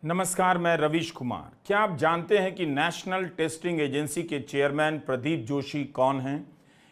नमस्कार, मैं रवीश कुमार। क्या आप जानते हैं कि नेशनल टेस्टिंग एजेंसी के चेयरमैन प्रदीप जोशी कौन हैं?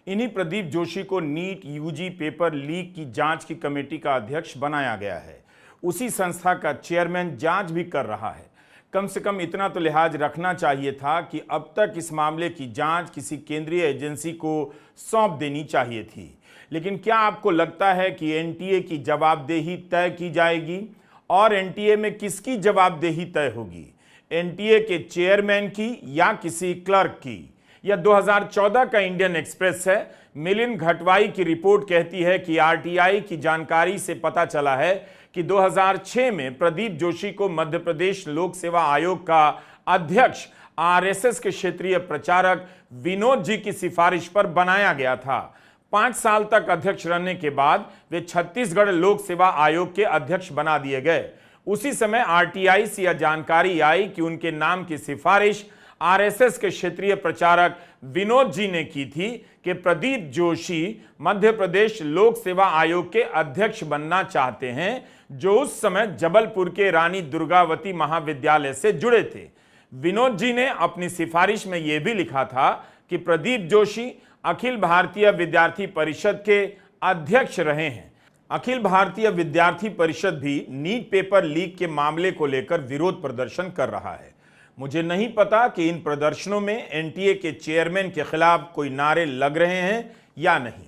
इन्हीं प्रदीप जोशी को नीट यूजी पेपर लीक की जांच की कमेटी का अध्यक्ष बनाया गया है। उसी संस्था का चेयरमैन जांच भी कर रहा है। कम से कम इतना तो लिहाज रखना चाहिए था कि अब तक इस मामले की जांच किसी केंद्रीय एजेंसी को सौंप देनी चाहिए थी। लेकिन क्या आपको लगता है कि एनटीए की जवाबदेही तय की जाएगी? और एनटीए में किसकी जवाबदेही तय होगी? एनटीए के चेयरमैन की या किसी क्लर्क की? यह 2014 का इंडियन एक्सप्रेस है। मिलिंद घटवाई की रिपोर्ट कहती है कि आरटीआई की जानकारी से पता चला है कि 2006 में प्रदीप जोशी को मध्य प्रदेश लोक सेवा आयोग का अध्यक्ष आरएसएस के क्षेत्रीय प्रचारक विनोद जी की सिफारिश पर बनाया गया था। 5 साल तक अध्यक्ष रहने के बाद वे छत्तीसगढ़ लोक सेवा आयोग के अध्यक्ष बना दिए गए। उसी समय आरटीआई से यह जानकारी आई कि उनके नाम की सिफारिश आरएसएस के क्षेत्रीय प्रचारक विनोद जी ने की थी कि प्रदीप जोशी मध्य प्रदेश लोक सेवा आयोग के अध्यक्ष बनना चाहते हैं, जो उस समय जबलपुर के रानी दुर्गावती महाविद्यालय से जुड़े थे। विनोद जी ने अपनी सिफारिश में यह भी लिखा था कि प्रदीप जोशी अखिल भारतीय विद्यार्थी परिषद के अध्यक्ष रहे हैं। अखिल भारतीय विद्यार्थी परिषद भी नीट पेपर लीक के मामले को लेकर विरोध प्रदर्शन कर रहा है। मुझे नहीं पता कि इन प्रदर्शनों में एनटीए के चेयरमैन के खिलाफ कोई नारे लग रहे हैं या नहीं।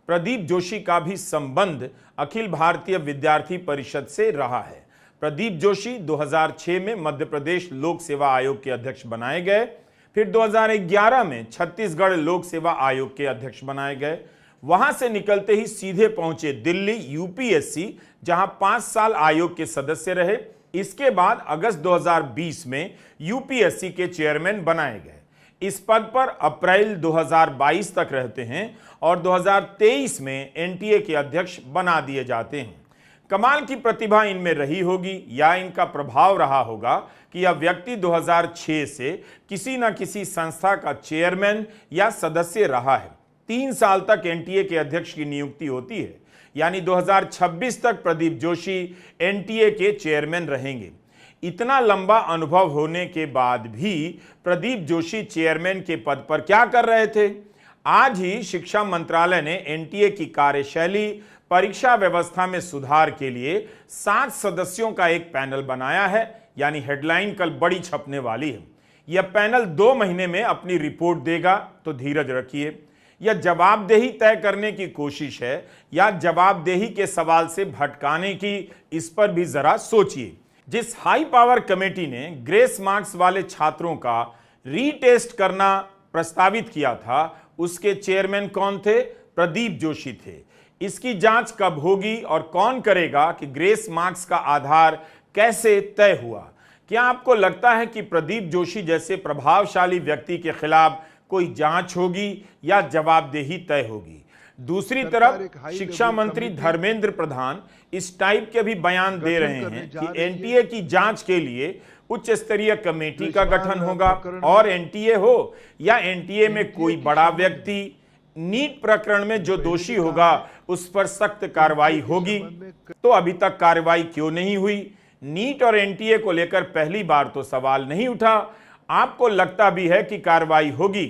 प्रदीप जोशी का भी संबंध अखिल भारतीय विद्यार्थी परिषद से रहा है। प्रदीप जोशी 2006 में मध्य प्रदेश लोक सेवा आयोग के अध्यक्ष बनाए गए, फिर 2011 में छत्तीसगढ़ लोक सेवा आयोग के अध्यक्ष बनाए गए। वहां से निकलते ही सीधे पहुंचे दिल्ली यूपीएससी, जहां 5 साल आयोग के सदस्य रहे। इसके बाद अगस्त 2020 में यूपीएससी के चेयरमैन बनाए गए। इस पद पर अप्रैल 2022 तक रहते हैं और 2023 में एनटीए के अध्यक्ष बना दिए जाते हैं। कमाल की प्रतिभा इनमें रही होगी या इनका प्रभाव रहा होगा कि यह व्यक्ति 2006 से किसी न किसी संस्था का चेयरमैन या सदस्य रहा है। 3 साल तक एनटीए के अध्यक्ष की नियुक्ति होती है, यानी 2026 तक प्रदीप जोशी एनटीए के चेयरमैन रहेंगे। इतना लंबा अनुभव होने के बाद भी प्रदीप जोशी चेयरमैन के पद पर क्या कर रहे थे? आज ही शिक्षा मंत्रालय ने एनटीए की कार्यशैली, परीक्षा व्यवस्था में सुधार के लिए 7 सदस्यों का एक पैनल बनाया है, यानी हेडलाइन कल बड़ी छपने वाली है। यह पैनल 2 महीने में अपनी रिपोर्ट देगा, तो धीरज रखिए। यह जवाबदेही तय करने की कोशिश है या जवाबदेही के सवाल से भटकाने की, इस पर भी जरा सोचिए। जिस हाई पावर कमेटी ने ग्रेस मार्क्स वाले छात्रों का रीटेस्ट करना प्रस्तावित किया था, उसके चेयरमैन कौन थे? प्रदीप जोशी थे। इसकी जांच कब होगी और कौन करेगा कि ग्रेस मार्क्स का आधार कैसे तय हुआ? क्या आपको लगता है कि प्रदीप जोशी जैसे प्रभावशाली व्यक्ति के खिलाफ कोई जांच होगी या जवाबदेही तय होगी? दूसरी तरफ शिक्षा मंत्री धर्मेंद्र प्रधान इस टाइप के भी बयान दे रहे हैं कि एनटीए की जांच के लिए उच्च स्तरीय कमेटी का गठन होगा, और एनटीए हो या एनटीए में कोई बड़ा व्यक्ति, नीट प्रकरण में जो दोषी होगा उस पर सख्त कार्रवाई होगी। तो अभी तक कार्रवाई क्यों नहीं हुई? नीट और एनटीए को लेकर पहली बार तो सवाल नहीं उठा। आपको लगता भी है कि कार्रवाई होगी।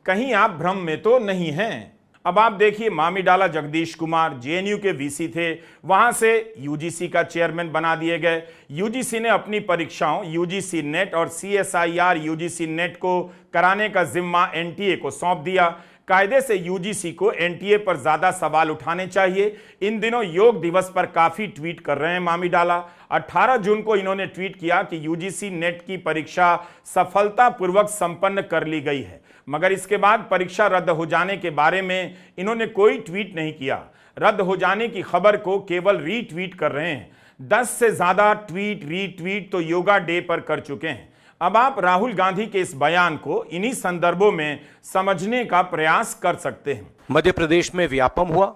कहीं आप भ्रम में तो नहीं हैं? अब आप देखिए, मामीडाला जगदीश कुमार जेएनयू के वीसी थे, वहां से यूजीसी का चेयरमैन बना दिए गए। यूजीसी ने अपनी परीक्षाओं यूजीसी नेट और सीएसआईआर यूजीसी नेट को कराने का जिम्मा एनटीए को सौंप दिया। कायदे से यूजीसी को एनटीए पर ज्यादा सवाल उठाने चाहिए। इन दिनों योग दिवस पर काफी ट्वीट कर रहे हैं मामीडाला। 18 जून को इन्होंने ट्वीट किया कि यूजीसी नेट की परीक्षा सफलतापूर्वक संपन्न कर ली गई है, मगर इसके बाद परीक्षा रद्द हो जाने के बारे में इन्होंने कोई ट्वीट नहीं किया। रद्द हो जाने की खबर को केवल रीट्वीट कर रहे हैं। 10 से ज्यादा ट्वीट रीट्वीट तो योगा डे पर कर चुके हैं। अब आप राहुल गांधी के इस बयान को इन्हीं संदर्भों में समझने का प्रयास कर सकते हैं। मध्य प्रदेश में व्यापम हुआ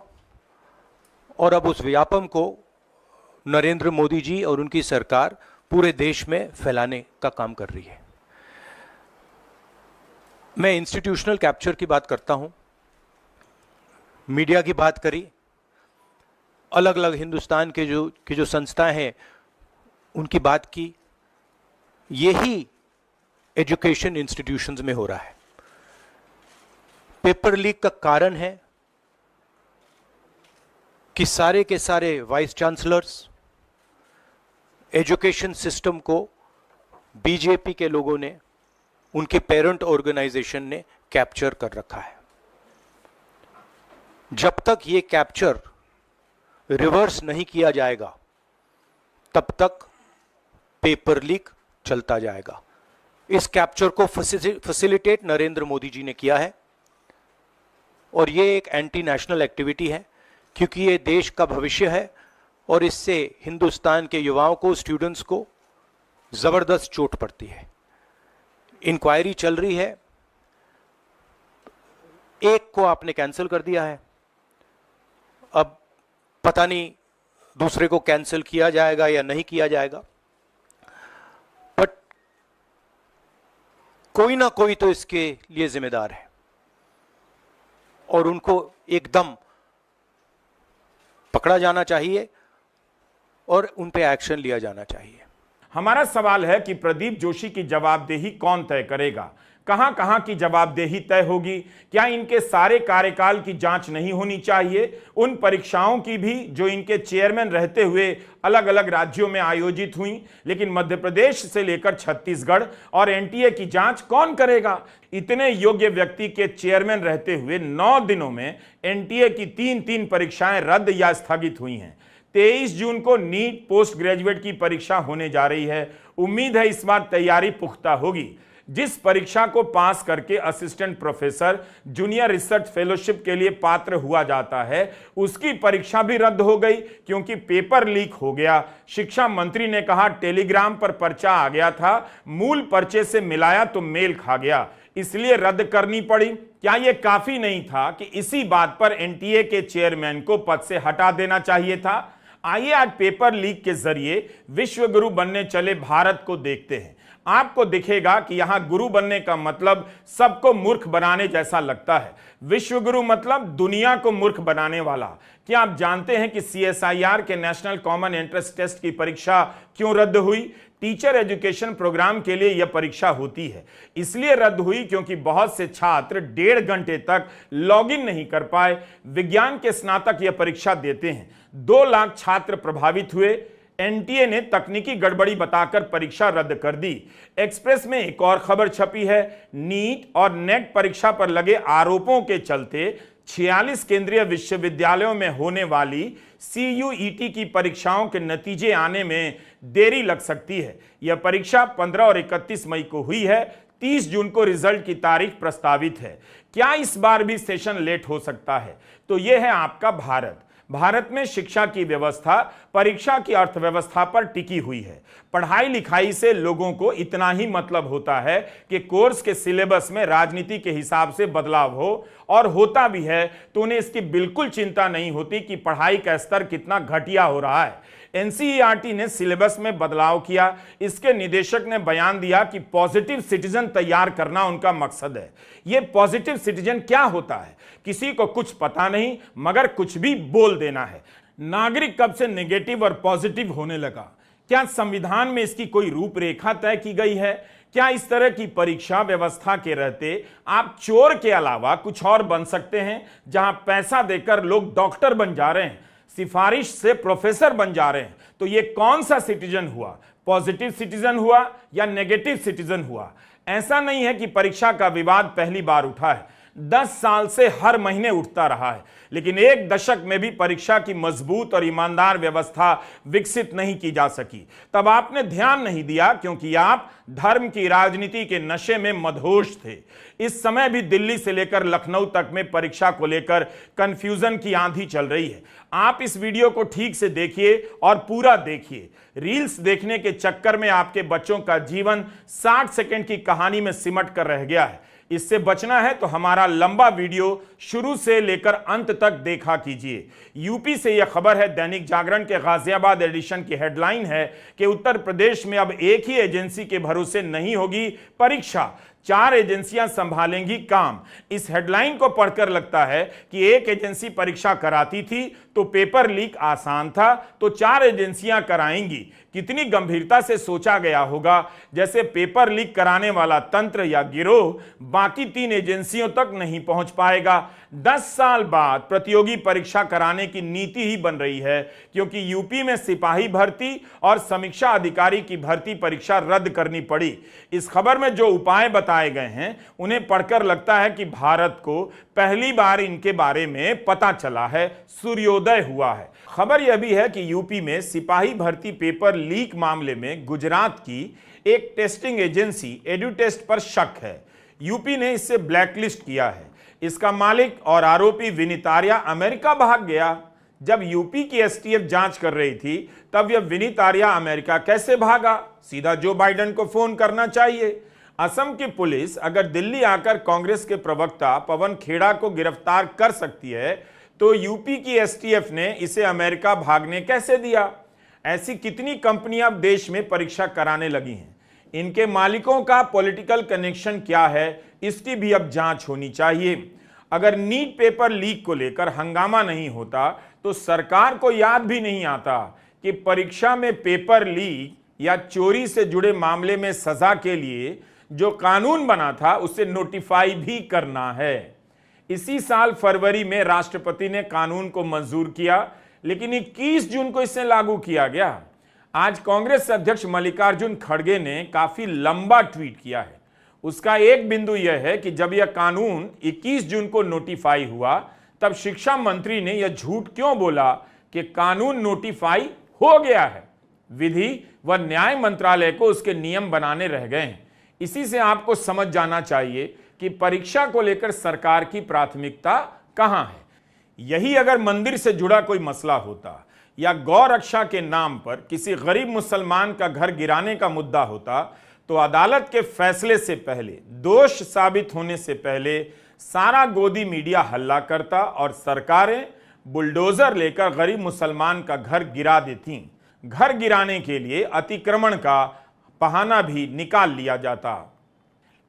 और अब उस व्यापम को नरेंद्र मोदी जी और उनकी सरकार पूरे देश में फैलाने का काम कर रही है। मैं इंस्टीट्यूशनल कैप्चर की बात करता हूं, मीडिया की बात करी, अलग अलग हिंदुस्तान के जो संस्थाएं हैं उनकी बात की, यही एजुकेशन इंस्टीट्यूशंस में हो रहा है। पेपर लीक का कारण है कि सारे के सारे वाइस चांसलर्स, एजुकेशन सिस्टम को बीजेपी के लोगों ने, उनके पेरेंट ऑर्गेनाइजेशन ने कैप्चर कर रखा है। जब तक ये कैप्चर रिवर्स नहीं किया जाएगा तब तक पेपर लीक चलता जाएगा। इस कैप्चर को फैसिलिटेट नरेंद्र मोदी जी ने किया है और ये एक एंटी नेशनल एक्टिविटी है, क्योंकि ये देश का भविष्य है और इससे हिंदुस्तान के युवाओं को, स्टूडेंट्स को जबरदस्त चोट पड़ती है। इंक्वायरी चल रही है, एक को आपने कैंसिल कर दिया है, अब पता नहीं दूसरे को कैंसिल किया जाएगा या नहीं किया जाएगा, बट कोई ना कोई तो इसके लिए जिम्मेदार है और उनको एकदम पकड़ा जाना चाहिए और उन पे एक्शन लिया जाना चाहिए। हमारा सवाल है कि प्रदीप जोशी की जवाबदेही कौन तय करेगा? कहां कहां की जवाबदेही तय होगी? क्या इनके सारे कार्यकाल की जांच नहीं होनी चाहिए? उन परीक्षाओं की भी जो इनके चेयरमैन रहते हुए अलग अलग राज्यों में आयोजित हुई, लेकिन मध्य प्रदेश से लेकर छत्तीसगढ़ और एनटीए की जांच कौन करेगा? इतने योग्य व्यक्ति के चेयरमैन रहते हुए 9 दिनों में एनटीए की 3 परीक्षाएं रद्द या स्थगित हुई हैं। 23 जून को नीट पोस्ट ग्रेजुएट की परीक्षा होने जा रही है। उम्मीद है इस बार तैयारी पुख्ता होगी। जिस परीक्षा को पास करके assistant professor, junior research fellowship के लिए पात्र हुआ जाता है, उसकी परीक्षा भी रद्द हो गई क्योंकि पेपर लीक हो गया। शिक्षा मंत्री ने कहा टेलीग्राम पर पर्चा आ गया था, मूल पर्चे से मिलाया तो मेल खा गया, इसलिए रद्द करनी पड़ी। क्या यह काफी नहीं था कि इसी बात पर एनटीए के चेयरमैन को पद से हटा देना चाहिए था? आइए आज पेपर लीक के जरिए विश्व गुरु बनने चले भारत को देखते हैं। आपको दिखेगा कि यहां गुरु बनने का मतलब सबको मूर्ख बनाने जैसा लगता है। विश्व गुरु मतलब दुनिया को मूर्ख बनाने वाला। क्या आप जानते हैं कि सीएसआईआर के नेशनल कॉमन एंट्रेंस टेस्ट की परीक्षा क्यों रद्द हुई? टीचर एजुकेशन प्रोग्राम के लिए यह परीक्षा होती है, इसलिए रद्द हुई क्योंकि बहुत से छात्र 1.5 घंटे तक लॉगिन नहीं कर पाए। विज्ञान के स्नातक यह परीक्षा देते हैं। 2 लाख छात्र प्रभावित हुए। एनटीए ने तकनीकी गड़बड़ी बताकर परीक्षा रद्द कर दी। एक्सप्रेस में एक और खबर छपी है। नीट और नेट परीक्षा पर लगे आरोपों के चलते 46 केंद्रीय विश्वविद्यालयों में होने वाली CUET की परीक्षाओं के नतीजे आने में देरी लग सकती है। यह परीक्षा 15 और 31 मई को हुई है। 30 जून को रिजल्ट की तारीख प्रस्तावित है। क्या इस बार भी सेशन लेट हो सकता है? तो यह है आपका भारत। भारत में शिक्षा की व्यवस्था परीक्षा की अर्थव्यवस्था पर टिकी हुई है। पढ़ाई लिखाई से लोगों को इतना ही मतलब होता है कि कोर्स के सिलेबस में राजनीति के हिसाब से बदलाव हो, और होता भी है तो उन्हें इसकी बिल्कुल चिंता नहीं होती कि पढ़ाई का स्तर कितना घटिया हो रहा है। एनसीईआरटी ने सिलेबस में बदलाव किया। इसके निदेशक ने बयान दिया कि पॉजिटिव सिटीजन तैयार करना उनका मकसद है। यह पॉजिटिव सिटीजन क्या होता है? किसी को कुछ पता नहीं मगर कुछ भी बोल देना है। नागरिक कब से नेगेटिव और पॉजिटिव होने लगा? क्या संविधान में इसकी कोई रूपरेखा तय की गई है? क्या इस तरह की परीक्षा व्यवस्था के रहते आप चोर के अलावा कुछ और बन सकते हैं? जहां पैसा देकर लोग डॉक्टर बन जा रहे हैं, सिफारिश से प्रोफेसर बन जा रहे हैं, तो ये कौन सा सिटीजन हुआ? पॉजिटिव सिटीजन हुआ या नेगेटिव सिटीजन हुआ? ऐसा नहीं है कि परीक्षा का विवाद पहली बार उठा है। 10 साल से हर महीने उठता रहा है, लेकिन 1 दशक में भी परीक्षा की मजबूत और ईमानदार व्यवस्था विकसित नहीं की जा सकी। तब आपने ध्यान नहीं दिया क्योंकि आप धर्म की राजनीति के नशे में मदहोश थे। इस समय भी दिल्ली से लेकर लखनऊ तक में परीक्षा को लेकर कंफ्यूजन की आंधी चल रही है। आप इस वीडियो को ठीक से देखिए और पूरा देखिए। रील्स देखने के चक्कर में आपके बच्चों का जीवन 60 सेकंड की कहानी में सिमट कर रह गया है। इससे बचना है तो हमारा लंबा वीडियो शुरू से लेकर अंत तक देखा कीजिए। यूपी से यह खबर है। दैनिक जागरण के गाजियाबाद एडिशन की हेडलाइन है कि उत्तर प्रदेश में अब एक ही एजेंसी के भरोसे नहीं होगी परीक्षा। 4 एजेंसियां संभालेंगी काम। इस हेडलाइन को पढ़कर लगता है कि एक एजेंसी परीक्षा कराती थी तो पेपर लीक आसान था, तो 4 एजेंसियां कराएंगी। कितनी गंभीरता से सोचा गया होगा, जैसे पेपर लीक कराने वाला तंत्र या गिरोह बाकी 3 एजेंसियों तक नहीं पहुंच पाएगा। 10 साल बाद प्रतियोगी परीक्षा कराने की नीति ही बन रही है, क्योंकि यूपी में सिपाही भर्ती और समीक्षा अधिकारी की भर्ती परीक्षा रद्द करनी पड़ी। इस खबर में जो उपाय बताए गए हैं उन्हें पढ़कर लगता है कि भारत को पहली बार इनके बारे में पता चला है, सूर्योदय हुआ है। खबर यह भी है कि यूपी में सिपाही भर्ती पेपर लीक मामले में गुजरात की एक टेस्टिंग एजेंसी एडुटेस्ट पर शक है। यूपी ने इसे ब्लैकलिस्ट किया है। इसका मालिक और आरोपी विनीत आर्या अमेरिका भाग गया। जब यूपी की एसटीएफ जांच कर रही थी तब यह विनीत आर्या अमेरिका कैसे भागा? सीधा जो बाइडेन को फोन करना चाहिए। असम की पुलिस अगर दिल्ली आकर कांग्रेस के प्रवक्ता पवन खेड़ा को गिरफ्तार कर सकती है तो यूपी की एसटीएफ ने इसे अमेरिका भागने कैसे दिया? ऐसी कितनी कंपनियां अब देश में परीक्षा कराने लगी हैं? इनके मालिकों का पॉलिटिकल कनेक्शन क्या है, इसकी भी अब जांच होनी चाहिए। अगर नीट पेपर लीक को लेकर हंगामा नहीं होता तो सरकार को याद भी नहीं आता कि परीक्षा में पेपर लीक या चोरी से जुड़े मामले में सजा के लिए जो कानून बना था उसे नोटिफाई भी करना है। इसी साल फरवरी में राष्ट्रपति ने कानून को मंजूर किया, लेकिन 21 जून को इसे लागू किया गया। आज कांग्रेस अध्यक्ष मल्लिकार्जुन खड़गे ने काफी लंबा ट्वीट किया है। उसका एक बिंदु यह है कि जब यह कानून 21 जून को नोटिफाई हुआ तब शिक्षा मंत्री ने यह झूठ क्यों बोला कि कानून नोटिफाई हो गया है? विधि व न्याय मंत्रालय को उसके नियम बनाने रह गए हैं। इसी से आपको समझ जाना चाहिए कि परीक्षा को लेकर सरकार की प्राथमिकता कहां है। यही अगर मंदिर से जुड़ा कोई मसला होता या गौ रक्षा के नाम पर किसी गरीब मुसलमान का घर गिराने का मुद्दा होता तो अदालत के फैसले से पहले, दोष साबित होने से पहले सारा गोदी मीडिया हल्ला करता और सरकारें बुलडोजर लेकर गरीब मुसलमान का घर गिरा देती। घर गिराने के लिए अतिक्रमण का बहाना भी निकाल लिया जाता।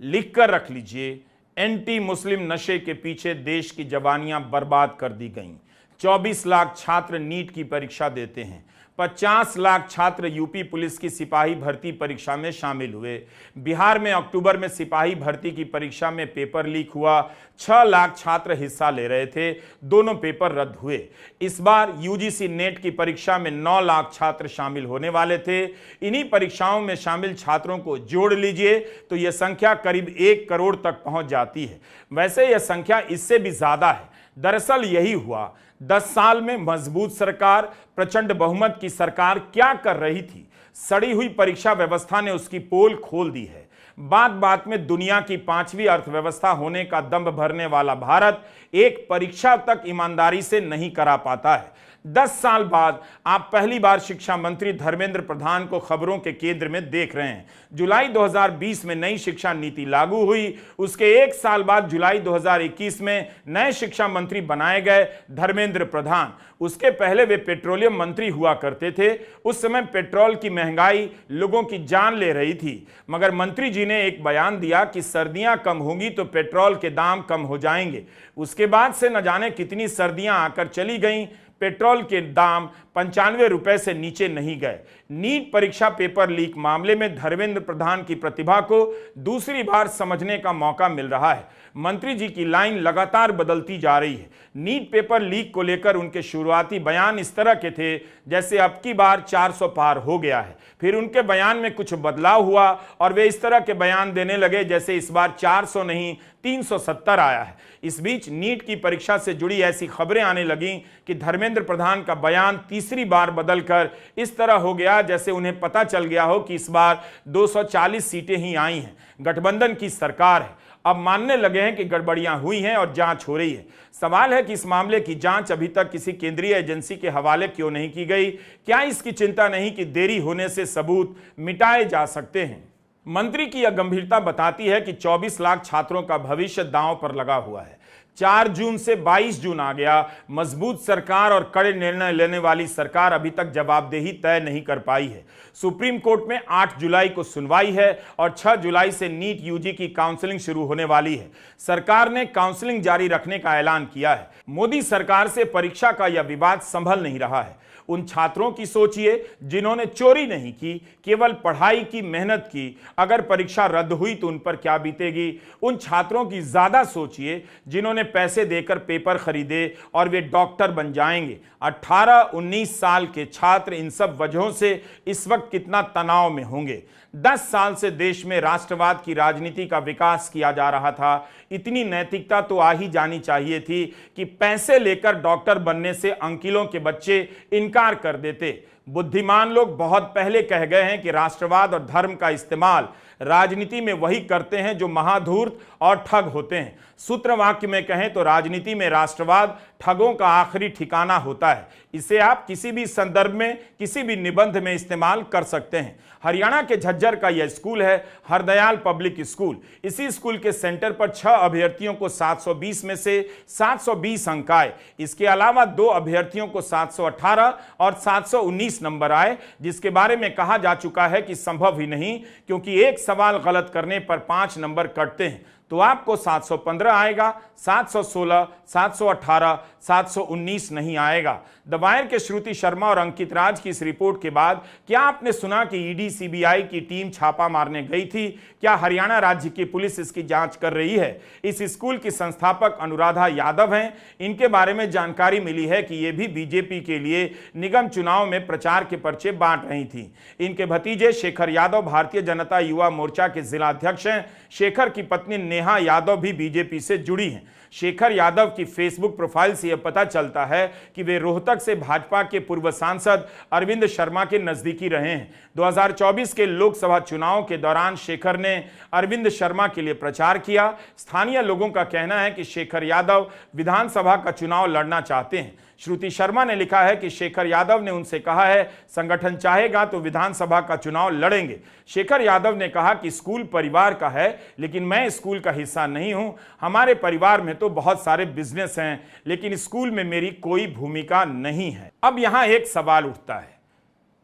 लिखकर रख लीजिए, एंटी मुस्लिम नशे के पीछे देश की जवानियां बर्बाद कर दी गईं। 24 लाख छात्र नीट की परीक्षा देते हैं। 50 लाख छात्र यूपी पुलिस की सिपाही भर्ती परीक्षा में शामिल हुए। बिहार में अक्टूबर में सिपाही भर्ती की परीक्षा में पेपर लीक हुआ। 6 लाख छात्र हिस्सा ले रहे थे, दोनों पेपर रद्द हुए। इस बार यूजीसी नेट की परीक्षा में 9 लाख छात्र शामिल होने वाले थे। इन्हीं परीक्षाओं में शामिल छात्रों को जोड़ लीजिए तो यह संख्या करीब 1 करोड़ तक पहुंच जाती है। वैसे यह संख्या इससे भी ज्यादा है। दरअसल यही हुआ। 10 साल में मजबूत सरकार, प्रचंड बहुमत की सरकार क्या कर रही थी? सड़ी हुई परीक्षा व्यवस्था ने उसकी पोल खोल दी है। बात बात में दुनिया की 5वीं अर्थव्यवस्था होने का दंभ भरने वाला भारत एक परीक्षा तक ईमानदारी से नहीं करा पाता है। 10 साल बाद आप पहली बार शिक्षा मंत्री धर्मेंद्र प्रधान को खबरों के केंद्र में देख रहे हैं। जुलाई 2020 में नई शिक्षा नीति लागू हुई। उसके 1 साल बाद जुलाई 2021 में नए शिक्षा मंत्री बनाए गए धर्मेंद्र प्रधान। उसके पहले वे पेट्रोलियम मंत्री हुआ करते थे। उस समय पेट्रोल की महंगाई लोगों की जान ले रही थी, मगर मंत्री जी ने एक बयान दिया कि सर्दियां कम होंगी तो पेट्रोल के दाम कम हो जाएंगे। उसके बाद से न जाने कितनी सर्दियां आकर चली गईं, पेट्रोल के दाम 95 रुपए से नीचे नहीं गए। नीट परीक्षा पेपर लीक मामले में धर्मेंद्र प्रधान की प्रतिभा को दूसरी बार समझने का मौका मिल रहा है। मंत्री जी की लाइन लगातार बदलती जा रही है। नीट पेपर लीक को लेकर उनके शुरुआती बयान इस तरह के थे जैसे अब की बार 400 पार हो गया है। फिर उनके बयान में कुछ बदलाव हुआ और वे इस तरह के बयान देने लगे जैसे इस बार 400 नहीं 370 आया है। इस बीच नीट की परीक्षा से जुड़ी ऐसी खबरें आने लगीं कि धर्मेंद्र प्रधान का बयान तीसरी बार बदलकर इस तरह हो गया जैसे उन्हें पता चल गया हो कि इस बार 240 सीटें ही आई हैं, गठबंधन की सरकार है। अब मानने लगे हैं कि गड़बड़ियां हुई हैं और जांच हो रही है। सवाल है कि इस मामले की जांच अभी तक किसी केंद्रीय एजेंसी के हवाले क्यों नहीं की गई? क्या इसकी चिंता नहीं कि देरी होने से सबूत मिटाए जा सकते हैं? मंत्री की यह गंभीरता बताती है कि 24 लाख छात्रों का भविष्य दांव पर लगा हुआ है। 4 जून से 22 जून आ गया, मजबूत सरकार और कड़े निर्णय लेने वाली सरकार अभी तक जवाबदेही तय नहीं कर पाई है। सुप्रीम कोर्ट में 8 जुलाई को सुनवाई है और 6 जुलाई से नीट यूजी की काउंसलिंग शुरू होने वाली है। सरकार ने काउंसलिंग जारी रखने का ऐलान किया है। मोदी सरकार से परीक्षा का यह विवाद संभल नहीं रहा है। उन छात्रों की सोचिए जिन्होंने चोरी नहीं की, केवल पढ़ाई की, मेहनत की। अगर परीक्षा रद्द हुई तो उन पर क्या बीतेगी। उन छात्रों की ज्यादा सोचिए जिन्होंने पैसे देकर पेपर खरीदे और वे डॉक्टर बन जाएंगे। 18-19 साल के छात्र इन सब वजहों से इस वक्त कितना तनाव में होंगे। 10 साल से देश में राष्ट्रवाद की राजनीति का विकास किया जा रहा था। इतनी नैतिकता तो आ ही जानी चाहिए थी कि पैसे लेकर डॉक्टर बनने से अंकिलों के बच्चे इनकार कर देते। बुद्धिमान लोग बहुत पहले कह गए हैं कि राष्ट्रवाद और धर्म का इस्तेमाल राजनीति में वही करते हैं जो महाधूर्त और ठग होते हैं। सूत्र वाक्य में कहें तो राजनीति में राष्ट्रवाद ठगों का आखिरी ठिकाना होता है। इसे आप किसी भी संदर्भ में, किसी भी निबंध में इस्तेमाल कर सकते हैं। हरियाणा के झज्जर का यह स्कूल है हरदयाल पब्लिक स्कूल। इसी स्कूल के सेंटर पर 6 अभ्यर्थियों को 720 में से 720 अंक आए। इसके अलावा 2 अभ्यर्थियों को 718 और 719 नंबर आए, जिसके बारे में कहा जा चुका है कि संभव ही नहीं, क्योंकि एक सवाल गलत करने पर 5 नंबर कटते हैं। तो आपको 715 आएगा, 716, 718, 719 नहीं आएगा। द वायर के श्रुति शर्मा और अंकित राज की इस रिपोर्ट के बाद क्या आपने सुना कि ईडी सीबीआई की टीम छापा मारने गई थी? क्या हरियाणा राज्य की पुलिस इसकी जांच कर रही है? इस स्कूल की संस्थापक अनुराधा यादव हैं। इनके बारे में जानकारी मिली है कि ये भी बीजेपी के लिए निगम चुनाव में प्रचार के पर्चे बांट रही थी। इनके भतीजे शेखर यादव भारतीय जनता युवा मोर्चा के जिला अध्यक्ष हैं। शेखर की पत्नी नेहा यादव भी बीजेपी से जुड़ी हैं। शेखर यादव की फेसबुक प्रोफाइल से यह पता चलता है कि वे रोहतक से भाजपा के पूर्व सांसद अरविंद शर्मा के नजदीकी रहे हैं। 2024 के लोकसभा चुनाव के दौरान शेखर ने अरविंद शर्मा के लिए प्रचार किया। स्थानीय लोगों का कहना है कि शेखर यादव विधानसभा का चुनाव लड़ना चाहते हैं। श्रुति शर्मा ने लिखा है कि शेखर यादव ने उनसे कहा है संगठन चाहेगा तो विधानसभा का चुनाव लड़ेंगे। शेखर यादव ने कहा कि स्कूल परिवार का है, लेकिन मैं स्कूल का हिस्सा नहीं हूं। हमारे परिवार में तो बहुत सारे बिजनेस हैं, लेकिन स्कूल में मेरी कोई भूमिका नहीं है। अब यहां एक सवाल उठता है।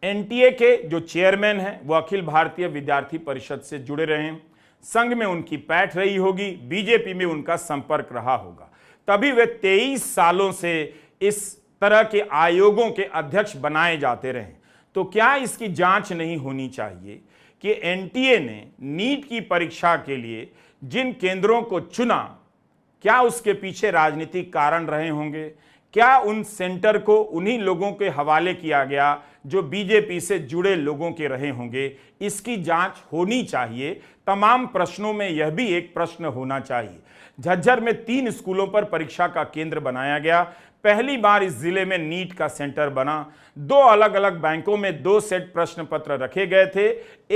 एनटीए के जो चेयरमैन हैं वो अखिल भारतीय विद्यार्थी परिषद से जुड़े रहे हैं। संघ में उनकी पैठ रही होगी, बीजेपी में उनका संपर्क रहा होगा, तभी वे 23 सालों से इस तरह के आयोगों के अध्यक्ष बनाए जाते रहे। तो क्या इसकी जांच नहीं होनी चाहिए कि एनटीए ने नीट की परीक्षा के लिए जिन केंद्रों को चुना, क्या उसके पीछे राजनीतिक कारण रहे होंगे? क्या उन सेंटर को उन्हीं लोगों के हवाले किया गया जो बीजेपी से जुड़े लोगों के रहे होंगे? इसकी जांच होनी चाहिए। तमाम प्रश्नों में यह भी एक प्रश्न होना चाहिए। झज्जर में 3 स्कूलों पर परीक्षा का केंद्र बनाया गया। पहली बार इस जिले में नीट का सेंटर बना। 2 अलग अलग बैंकों में 2 सेट प्रश्न पत्र रखे गए थे।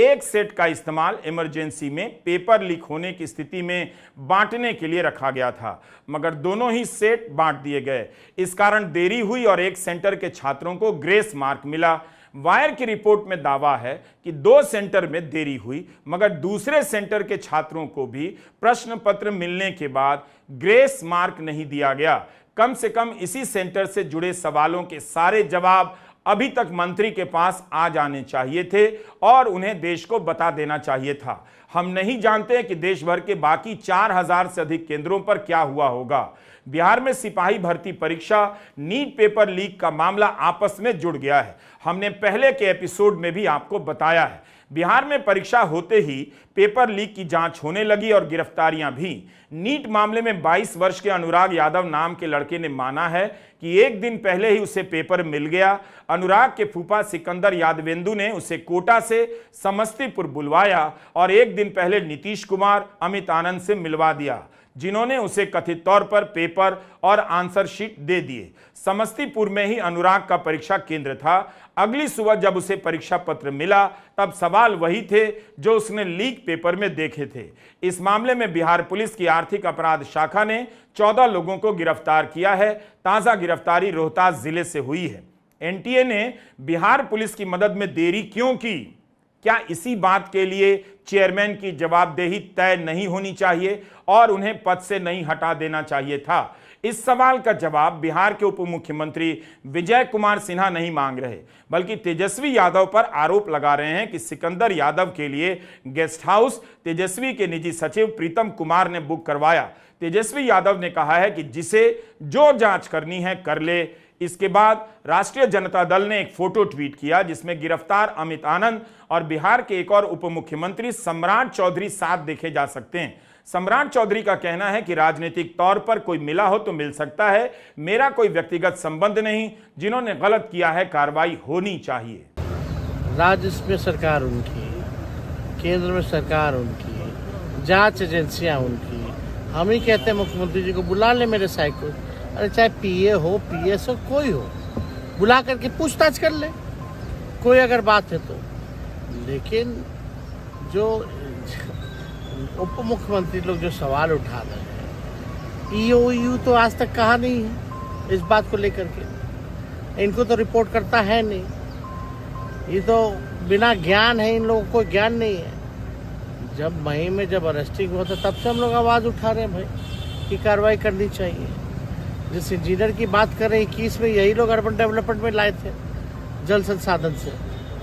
एक सेट का इस्तेमाल इमरजेंसी में पेपर लीक होने की स्थिति में बांटने के लिए रखा गया था, मगर दोनों ही सेट बांट दिए गए। इस कारण देरी हुई और एक सेंटर के छात्रों को ग्रेस मार्क मिला। वायर की रिपोर्ट में दावा है कि 2 सेंटर में देरी हुई, मगर दूसरे सेंटर के छात्रों को भी प्रश्न पत्र मिलने के बाद ग्रेस मार्क नहीं दिया गया। कम से कम इसी सेंटर से जुड़े सवालों के सारे जवाब अभी तक मंत्री के पास आ जाने चाहिए थे और उन्हें देश को बता देना चाहिए था। हम नहीं जानते कि देश भर के बाकी 4000 से अधिक केंद्रों पर क्या हुआ होगा। बिहार में सिपाही भर्ती परीक्षा, नीट पेपर लीक का मामला आपस में जुड़ गया है। हमने पहले के एपिसोड में भी आपको बताया है। बिहार में परीक्षा होते ही पेपर लीक की जांच होने लगी और गिरफ्तारियां भी। नीट मामले में 22 वर्ष के अनुराग यादव नाम के लड़के ने माना है कि एक दिन पहले ही उसे पेपर मिल गया। अनुराग के फूफा सिकंदर यादवेंदु ने उसे कोटा से समस्तीपुर बुलवाया और एक दिन पहले नीतीश कुमार, अमित आनंद से मिलवा दिया, जिन्होंने उसे कथित तौर पर पेपर और आंसर शीट दे दिए। समस्तीपुर में ही अनुराग का परीक्षा केंद्र था। अगली सुबह जब उसे परीक्षा पत्र मिला तब सवाल वही थे जो उसने लीक पेपर में देखे थे। इस मामले में बिहार पुलिस की आर्थिक अपराध शाखा ने 14 लोगों को गिरफ्तार किया है। ताजा गिरफ्तारी रोहतास जिले से हुई है। एनटीए ने बिहार पुलिस की मदद में देरी क्यों की? क्या इसी बात के लिए चेयरमैन की जवाबदेही तय नहीं होनी चाहिए और उन्हें पद से नहीं हटा देना चाहिए था? इस सवाल का जवाब बिहार के उप मुख्यमंत्री विजय कुमार सिन्हा नहीं मांग रहे, बल्कि तेजस्वी यादव पर आरोप लगा रहे हैं कि सिकंदर यादव के लिए गेस्ट हाउस तेजस्वी के निजी सचिव प्रीतम कुमार ने बुक करवाया। तेजस्वी यादव ने कहा है कि जिसे जो जांच करनी है कर ले। इसके बाद राष्ट्रीय जनता दल ने एक फोटो ट्वीट किया जिसमें गिरफ्तार अमित आनंद और बिहार के एक और उप मुख्यमंत्री सम्राट चौधरी साथ देखे जा सकते हैं। सम्राट चौधरी का कहना है कि राजनीतिक तौर पर कोई मिला हो तो मिल सकता है, मेरा कोई व्यक्तिगत संबंध नहीं, जिन्होंने गलत किया है कार्रवाई होनी चाहिए। राज्य में सरकार उनकी, केंद्र में सरकार उनकी, जांच एजेंसियां उनकी। हम ही कहते हैं मुख्यमंत्री जी को बुला ले मेरे साइड को, अरे चाहे पीए हो पीएस हो कोई हो, बुला करके पूछताछ कर ले कोई अगर बात है तो। लेकिन जो उप मुख्यमंत्री लोग जो सवाल उठा रहे हैं, ईओयू तो आज तक कहा नहीं है इस बात को लेकर के, इनको तो रिपोर्ट करता है नहीं, ये तो बिना ज्ञान है, इन लोगों को ज्ञान नहीं है। जब मई में जब अरेस्टिंग हुआ था तब से हम लोग आवाज़ उठा रहे हैं भाई कि कार्रवाई करनी चाहिए। जिस इंजीनियर की बात कर रहे हैं 21 में यही लोग अर्बन डेवलपमेंट में लाए थे जल संसाधन से।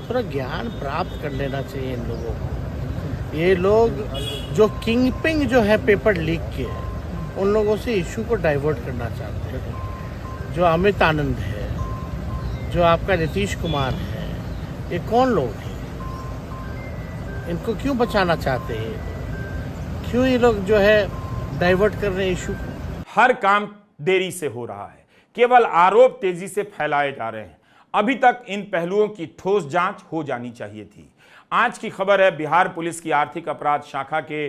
थोड़ा ज्ञान प्राप्त कर लेना चाहिए इन लोगों को। ये लोग जो किंगपिंग जो है पेपर लीक के, उन लोगों से इशू को डाइवर्ट करना चाहते हैं। जो अमित आनंद है, जो आपका नीतीश कुमार है, ये कौन लोग हैं? इनको क्यों बचाना चाहते हैं? क्यों ये लोग जो है डाइवर्ट कर रहे हैं इशू को? हर काम देरी से हो रहा है, केवल आरोप तेजी से फैलाए जा रहे हैं। अभी तक इन पहलुओं की ठोस जांच हो जानी चाहिए थी। आज की खबर है, बिहार पुलिस की आर्थिक अपराध शाखा के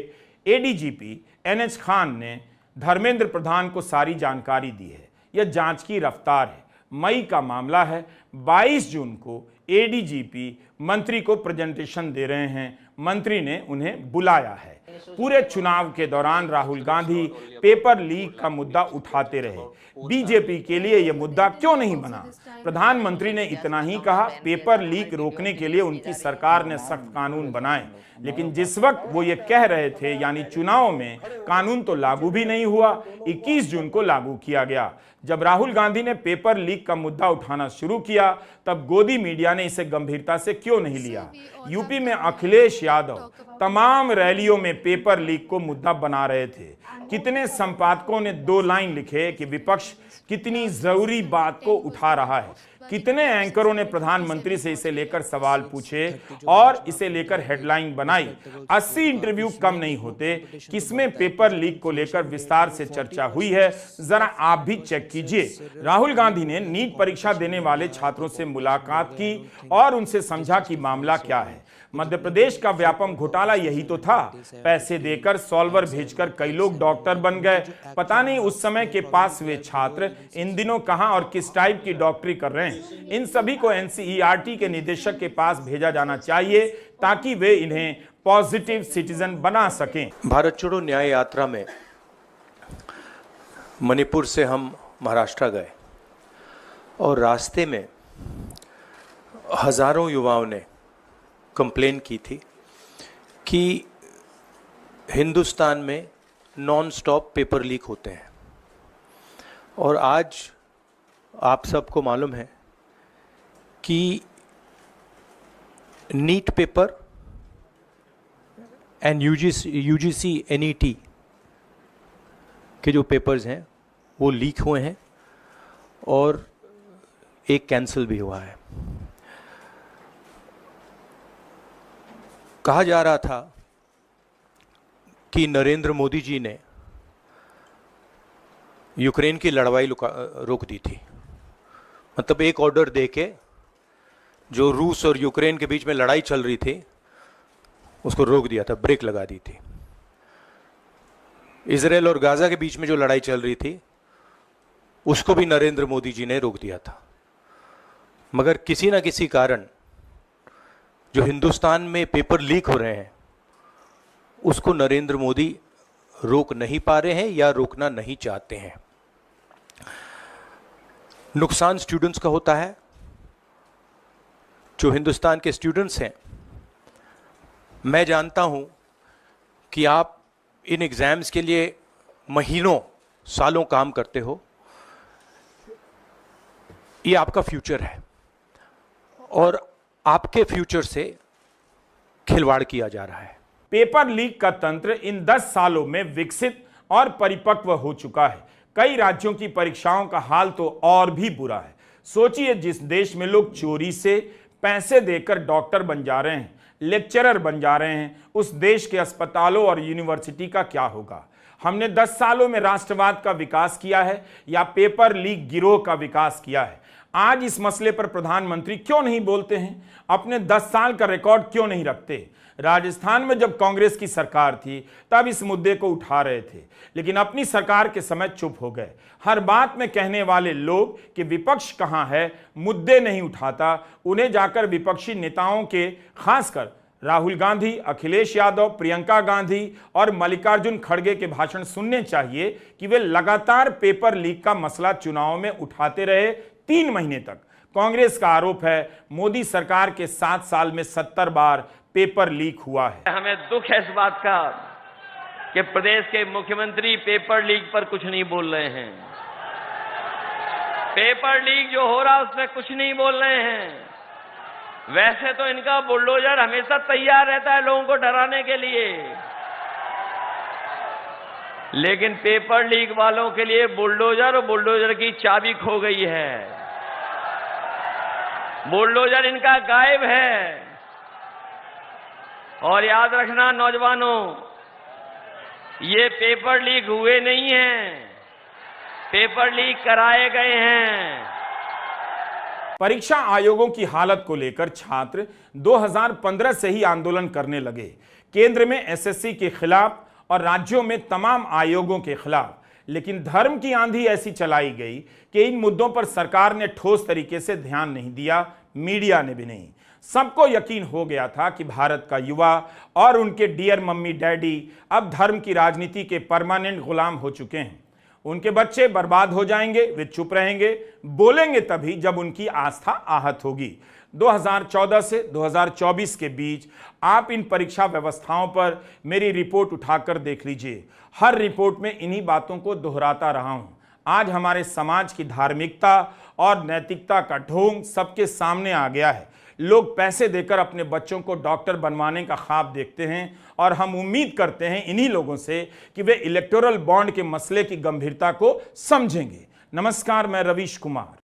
एडीजीपी एनएच खान ने धर्मेंद्र प्रधान को सारी जानकारी दी है। यह जांच की रफ्तार है। मई का मामला है। 22 जून को एडीजीपी मंत्री को प्रेजेंटेशन दे रहे हैं। मंत्री ने उन्हें बुलाया है। पूरे चुनाव के दौरान राहुल गांधी पेपर लीक का मुद्दा उठाते रहे। बीजेपी के लिए यह मुद्दा क्यों नहीं बना? प्रधानमंत्री ने इतना ही कहा, पेपर लीक रोकने के लिए उनकी सरकार ने सख्त कानून बनाए। लेकिन जिस वक्त वो ये कह रहे थे, यानी चुनाव में, कानून तो लागू भी नहीं हुआ। 21 जून को लागू किया गया। जब राहुल गांधी ने पेपर लीक का मुद्दा उठाना शुरू किया, तब गोदी मीडिया ने इसे गंभीरता से क्यों नहीं लिया? यूपी में अखिलेश यादव तमाम रैलियों में पेपर लीक को मुद्दा बना रहे थे। कितने संपादकों ने 2 लाइन लिखे कि विपक्ष कितनी जरूरी बात को उठा रहा है। कितने एंकरों ने प्रधानमंत्री से इसे लेकर सवाल पूछे और इसे लेकर हेडलाइन बनाई। 80 इंटरव्यू कम नहीं होते। किसमें पेपर लीक को लेकर विस्तार से चर्चा हुई है, जरा आप भी चेक कीजिए। राहुल गांधी ने नीट परीक्षा देने वाले छात्रों से मुलाकात की और उनसे समझा कि मामला क्या है। मध्य प्रदेश का व्यापम घोटाला यही तो था। पैसे देकर सॉल्वर भेजकर कई लोग डॉक्टर बन गए। पता नहीं उस समय के पास वे छात्र इन दिनों कहां और किस टाइप की डॉक्टरी कर रहे हैं। इन सभी को एनसीईआरटी के निदेशक के पास भेजा जाना चाहिए ताकि वे इन्हें पॉजिटिव सिटीजन बना सकें। भारत छोड़ो न्याय यात्रा में मणिपुर से हम महाराष्ट्र गए और रास्ते में हजारों युवाओं ने कंप्लेन की थी कि हिंदुस्तान में नॉन स्टॉप पेपर लीक होते हैं। और आज आप सबको मालूम है कि NEET paper and UGC NET के जो पेपर्स हैं वो लीक हुए हैं और एक कैंसिल भी हुआ है। कहा जा रहा था कि नरेंद्र मोदी जी ने यूक्रेन की लड़ाई रोक दी थी। मतलब एक ऑर्डर देके जो रूस और यूक्रेन के बीच में लड़ाई चल रही थी उसको रोक दिया था, ब्रेक लगा दी थी। इजराइल और गाजा के बीच में जो लड़ाई चल रही थी उसको भी नरेंद्र मोदी जी ने रोक दिया था। मगर किसी ना किसी कारण जो हिंदुस्तान में पेपर लीक हो रहे हैं उसको नरेंद्र मोदी रोक नहीं पा रहे हैं या रोकना नहीं चाहते हैं। नुकसान स्टूडेंट्स का होता है। जो हिंदुस्तान के स्टूडेंट्स हैं मैं जानता हूं कि आप इन एग्जाम्स के लिए महीनों सालों काम करते हो। ये आपका फ्यूचर है और आपके फ्यूचर से खिलवाड़ किया जा रहा है। पेपर लीक का तंत्र इन 10 सालों में विकसित और परिपक्व हो चुका है। कई राज्यों की परीक्षाओं का हाल तो और भी बुरा है। सोचिए, जिस देश में लोग चोरी से पैसे देकर डॉक्टर बन जा रहे हैं, लेक्चरर बन जा रहे हैं, उस देश के अस्पतालों और यूनिवर्सिटी का क्या होगा। हमने 10 सालों में राष्ट्रवाद का विकास किया है या पेपर लीक गिरोह का विकास किया है? आज इस मसले पर प्रधानमंत्री क्यों नहीं बोलते हैं? अपने 10 साल का रिकॉर्ड क्यों नहीं रखते? राजस्थान में जब कांग्रेस की सरकार थी तब इस मुद्दे को उठा रहे थे, लेकिन अपनी सरकार के समय चुप हो गए। हर बात में कहने वाले लोग कि विपक्ष कहां है, मुद्दे नहीं उठाता, उन्हें जाकर विपक्षी नेताओं के, खासकर राहुल गांधी, अखिलेश यादव, प्रियंका गांधी और मल्लिकार्जुन खड़गे के भाषण सुनने चाहिए कि वे लगातार पेपर लीक का मसला चुनाव में उठाते रहे 3 महीने तक। कांग्रेस का आरोप है मोदी सरकार के 7 साल में 70 बार पेपर लीक हुआ है। हमें दुख है इस बात का कि प्रदेश के मुख्यमंत्री पेपर लीक पर कुछ नहीं बोल रहे हैं। पेपर लीक जो हो रहा है उसमें कुछ नहीं बोल रहे हैं। वैसे तो इनका बुलडोजर हमेशा तैयार रहता है लोगों को डराने के लिए, लेकिन पेपर लीक वालों के लिए बुलडोजर और बुलडोजर की चाबी खो गई है। बुलडोजर इनका गायब है। और याद रखना नौजवानों, ये पेपर लीक हुए नहीं हैं, पेपर लीक कराए गए हैं। परीक्षा आयोगों की हालत को लेकर छात्र 2015 से ही आंदोलन करने लगे। केंद्र में एसएससी के खिलाफ और राज्यों में तमाम आयोगों के खिलाफ। लेकिन धर्म की आंधी ऐसी चलाई गई कि इन मुद्दों पर सरकार ने ठोस तरीके से ध्यान नहीं दिया, मीडिया ने भी नहीं। सबको यकीन हो गया था कि भारत का युवा और उनके डियर मम्मी डैडी अब धर्म की राजनीति के परमानेंट गुलाम हो चुके हैं। उनके बच्चे बर्बाद हो जाएंगे, वे चुप रहेंगे, बोलेंगे तभी जब उनकी आस्था आहत होगी। 2014 से 2024 के बीच आप इन परीक्षा व्यवस्थाओं पर मेरी रिपोर्ट उठाकर देख लीजिए। हर रिपोर्ट में इन्हीं बातों को दोहराता रहा हूं। आज हमारे समाज की धार्मिकता और नैतिकता का ढोंग सबके सामने आ गया है। लोग पैसे देकर अपने बच्चों को डॉक्टर बनवाने का ख्वाब देखते हैं और हम उम्मीद करते हैं इन्हीं लोगों से कि वे इलेक्टोरल बॉन्ड के मसले की गंभीरता को समझेंगे। नमस्कार, मैं रवीश कुमार।